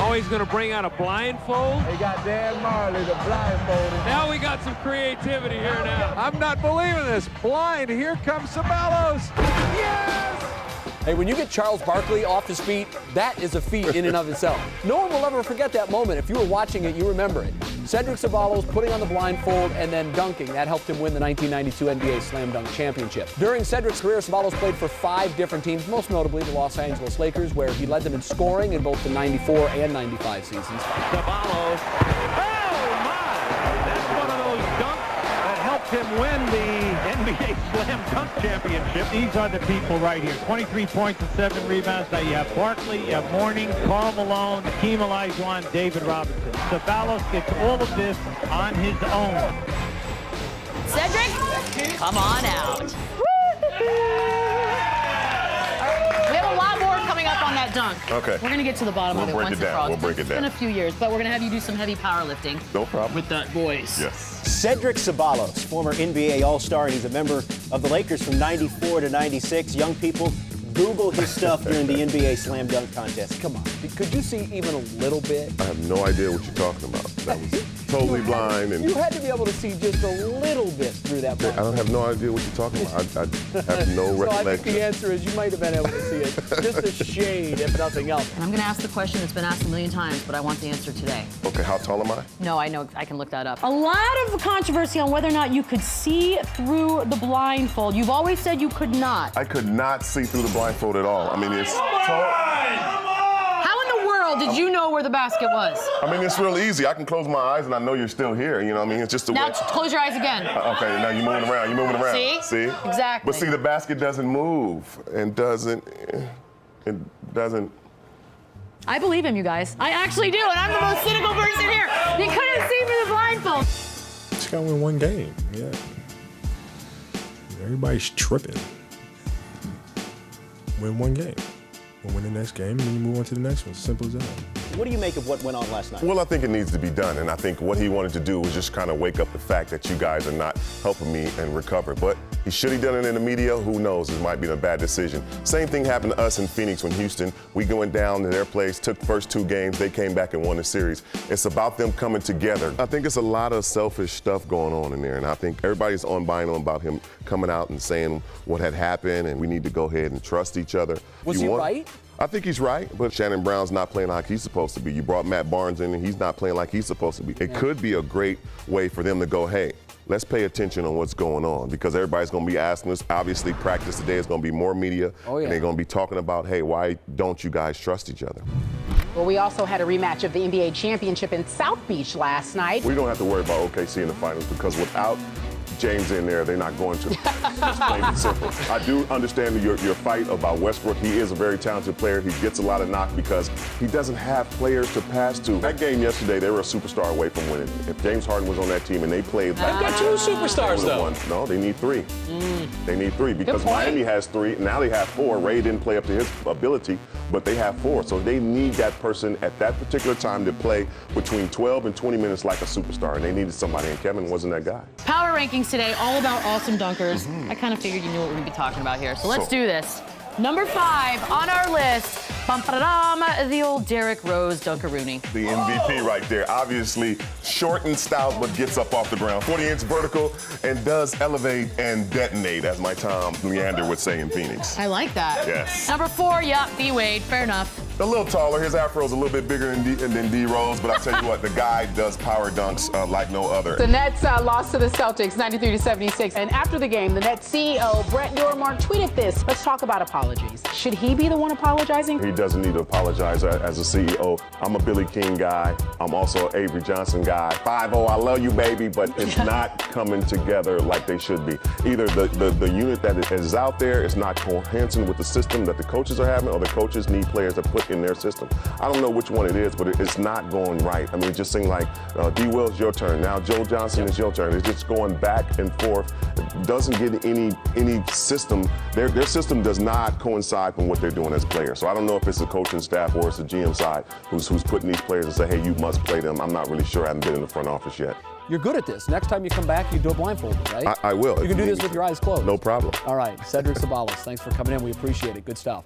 Oh, he's going to bring out a blindfold? They got Dan Marley, the blindfolded. Now we got some creativity here now. I'm not believing this. Blind, here comes Ceballos. Yes! Hey, when you get Charles Barkley off his feet, that is a feat in and of itself. No one will ever forget that moment. If you were watching it, you remember it. Cedric Ceballos putting on the blindfold and then dunking. That helped him win the 1992 NBA Slam Dunk Championship. During Cedric's career, Ceballos played for 5 different teams, most notably the Los Angeles Lakers, where he led them in scoring in both the 94 and 95 seasons. Ceballos. Oh, my! That's one of those dunks that helped him win the NBA Slam Dunk Championship. These are the people right here. 23 points and 7 rebounds. Now you have Barkley, you have Mourning, Karl Malone, Hakeem Olajuwon, David Robinson. Ceballos gets all of this on his own. Cedric, come on out. We have a lot more coming up on that dunk. Okay. We're going to get to the bottom of it once and for all. We'll break it down. It's been a few years, but we're going to have you do some heavy powerlifting. No problem. With the boys. Yes. Cedric Ceballos, former NBA All-Star, and he's a member of the Lakers from 94 to 96. Young people, Google his stuff during the NBA Slam Dunk Contest. Come on, could you see even a little bit? I have no idea what you're talking about. That was totally blind. And You had to be able to see just a little bit through that blind. I don't have no idea what you're talking about. I have no So I think recollection. the answer is you might have been able to see it. Just a shade, if nothing else. And I'm going to ask the question that's been asked a million times, but I want the answer today. Okay, how tall am I? No, I know. I can look that up. A lot of controversy on whether or not you could see through the blindfold. You've always said you could not. I could not see through the blindfold at all. I mean, it's How in the world did you know where the basket was? it's real easy. I can close my eyes and I know you're still here. You know what I mean? It's just the Now way. close your eyes again. Okay, now you're moving around. You're moving around. See? See? Exactly. But see, the basket doesn't move and doesn't. I believe him, you guys. I actually do, and I'm the most cynical person here. You couldn't see through the blindfold. Just gotta win one game. Yeah. Everybody's tripping. Win one game. We'll win the next game, and then you move on to the next one. Simple as that. What do you make of what went on last night? Well, I think it needs to be done, and I think what he wanted to do was just kind of wake up the fact that you guys are not helping me and recover. But should he done it in the media? Who knows? It might be a bad decision. Same thing happened to us in Phoenix when Houston. We went down to their place, took the first 2 games, they came back and won the series. It's about them coming together. I think it's a lot of selfish stuff going on in there, and I think everybody's on about him coming out and saying what had happened, and we need to go ahead and trust each other. Was he right? I think he's right, but Shannon Brown's not playing like he's supposed to be. You brought Matt Barnes in, and he's not playing like he's supposed to be. It could be a great way for them to go, hey, let's pay attention on what's going on, because everybody's going to be asking us. Obviously, practice today is going to be more media, and they're going to be talking about, hey, why don't you guys trust each other? Well, we also had a rematch of the NBA championship in South Beach last night. We don't have to worry about OKC in the finals, because without James in there, they're not going to. Just plain and simple. I do understand your fight about Westbrook. He is a very talented player. He gets a lot of knock because he doesn't have players to pass to. That game yesterday, they were a superstar away from winning. If James Harden was on that team and they played, They've got 2 superstars, though. No, they need 3. They need 3 because Miami has 3. Now they have 4. Ray didn't play up to his ability, but they have 4. So they need that person at that particular time to play between 12 and 20 minutes like a superstar, and they needed somebody, and Kevin wasn't that guy. Power rankings today, all about awesome dunkers. I kind of figured you knew what we're going to be talking about here. So let's do this. Number 5 on our list, the old Derrick Rose Dunkaroony. The MVP right there. Obviously short and stout, but gets up off the ground. 40-inch vertical and does elevate and detonate, as my Tom Leander would say in Phoenix. I like that. Yes. Number 4, D-Wade, fair enough. A little taller. His afro's a little bit bigger than D Rose, but I tell you what, the guy does power dunks like no other. The Nets lost to the Celtics 93-76. And after the game, the Nets CEO, Brett Yormark, tweeted this. Let's talk about apologies. Should he be the one apologizing? He doesn't need to apologize as a CEO. I'm a Billy King guy. I'm also an Avery Johnson guy. 5-0, I love you, baby, but it's not coming together like they should be. Either the unit that is out there is not cohesive with the system that the coaches are having, or the coaches need players to put in their system. I don't know which one it is, but it's not going right. I mean, it just seems like D. Will's your turn. Now Joe Johnson is your turn. It's just going back and forth. It doesn't get any system. Their system does not coincide from what they're doing as players. So I don't know if it's the coaching staff or it's the GM side who's putting these players and say, hey, you must play them. I'm not really sure. I haven't been in the front office yet. You're good at this. Next time you come back, you do it blindfolded, right? I will. You can do this with your eyes closed. No problem. All right, Cedric Ceballos, thanks for coming in. We appreciate it. Good stuff.